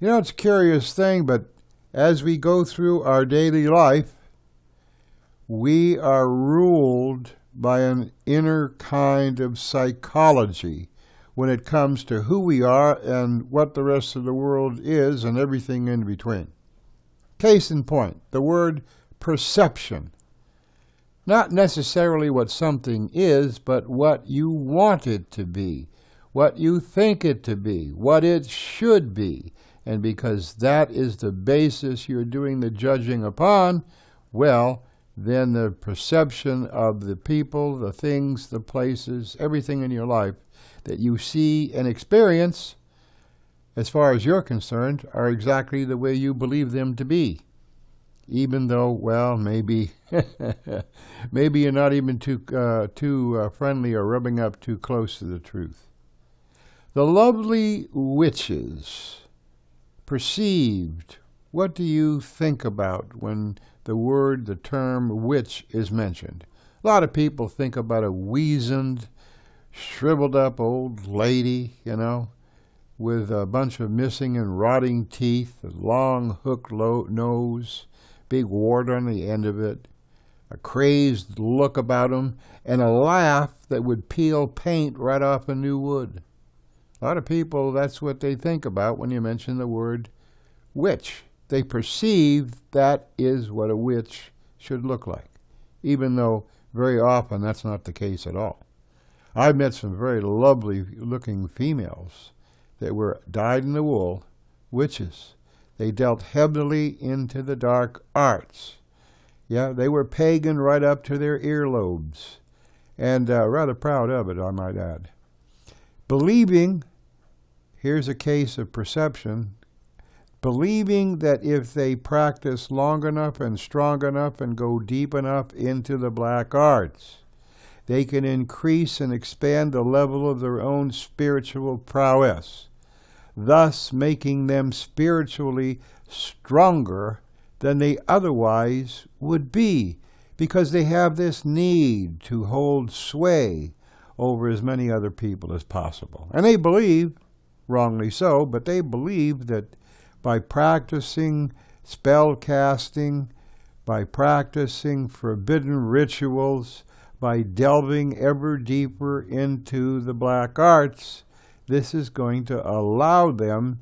You know, it's a curious thing, but as we go through our daily life, we are ruled by an inner kind of psychology when it comes to who we are and what the rest of the world is and everything in between. Case in point, the word perception. Not necessarily what something is, but what you want it to be, what you think it to be, what it should be. And because that is the basis you're doing the judging upon, well, then the perception of the people, the things, the places, everything in your life that you see and experience, as far as you're concerned, are exactly the way you believe them to be. Even though, well, maybe maybe you're not even too friendly or rubbing up too close to the truth. The lovely witches perceived. What do you think about when the term witch is mentioned? A lot of people think about a weazened, shriveled up old lady, with a bunch of missing and rotting teeth, a long hooked nose, big wart on the end of it, a crazed look about him, and a laugh that would peel paint right off a new wood. A lot of people, that's what they think about when you mention the word witch. They perceive that is what a witch should look like, even though very often that's not the case at all. I've met some very lovely looking females that were dyed-in-the-wool witches. They dealt heavily into the dark arts. Yeah, they were pagan right up to their earlobes, and rather proud of it, I might add. Believing, here's a case of perception, believing that if they practice long enough and strong enough and go deep enough into the black arts, they can increase and expand the level of their own spiritual prowess, thus making them spiritually stronger than they otherwise would be, because they have this need to hold sway over as many other people as possible. And they believe, wrongly so, but they believe that by practicing spell casting, by practicing forbidden rituals, by delving ever deeper into the black arts, this is going to allow them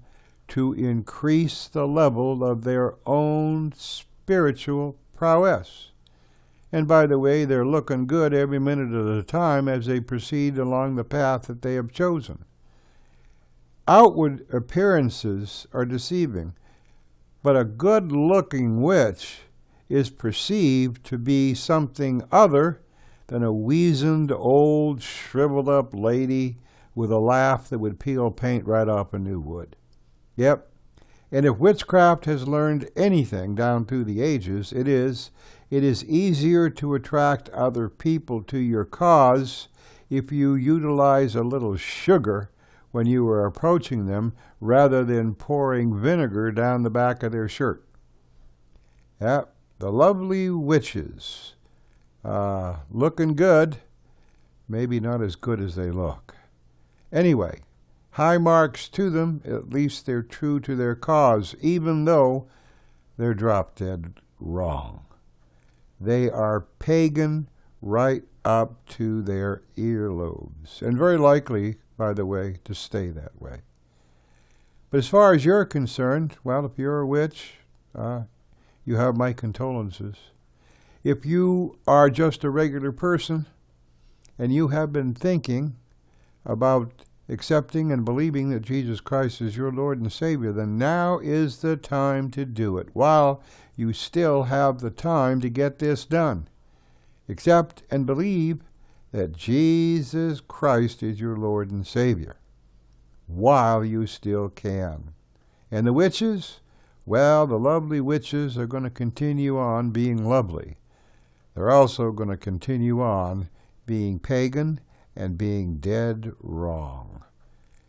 to increase the level of their own spiritual prowess. And by the way, they're looking good every minute of the time as they proceed along the path that they have chosen. Outward appearances are deceiving, but a good-looking witch is perceived to be something other than a weazened, old, shriveled-up lady with a laugh that would peel paint right off a new wood. Yep, and if witchcraft has learned anything down through the ages, it is easier to attract other people to your cause if you utilize a little sugar when you are approaching them rather than pouring vinegar down the back of their shirt. Yep, the lovely witches. Looking good, maybe not as good as they look. Anyway, high marks to them, at least they're true to their cause, even though they're drop dead wrong. They are pagan right up to their earlobes, and very likely, by the way, to stay that way. But as far as you're concerned, well, if you're a witch, you have my condolences. If you are just a regular person and you have been thinking about accepting and believing that Jesus Christ is your Lord and Savior, then now is the time to do it, while you still have the time to get this done. Accept and believe that Jesus Christ is your Lord and Savior, while you still can. And the witches, well, the lovely witches are going to continue on being lovely. They're also going to continue on being pagan and being dead wrong.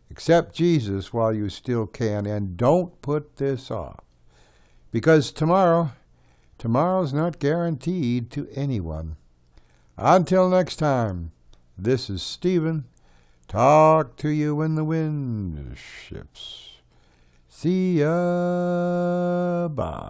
Accept Jesus while you still can, and don't put this off. Because tomorrow's not guaranteed to anyone. Until next time, this is Stephen. Talk to you when the wind shifts. See ya. Bye.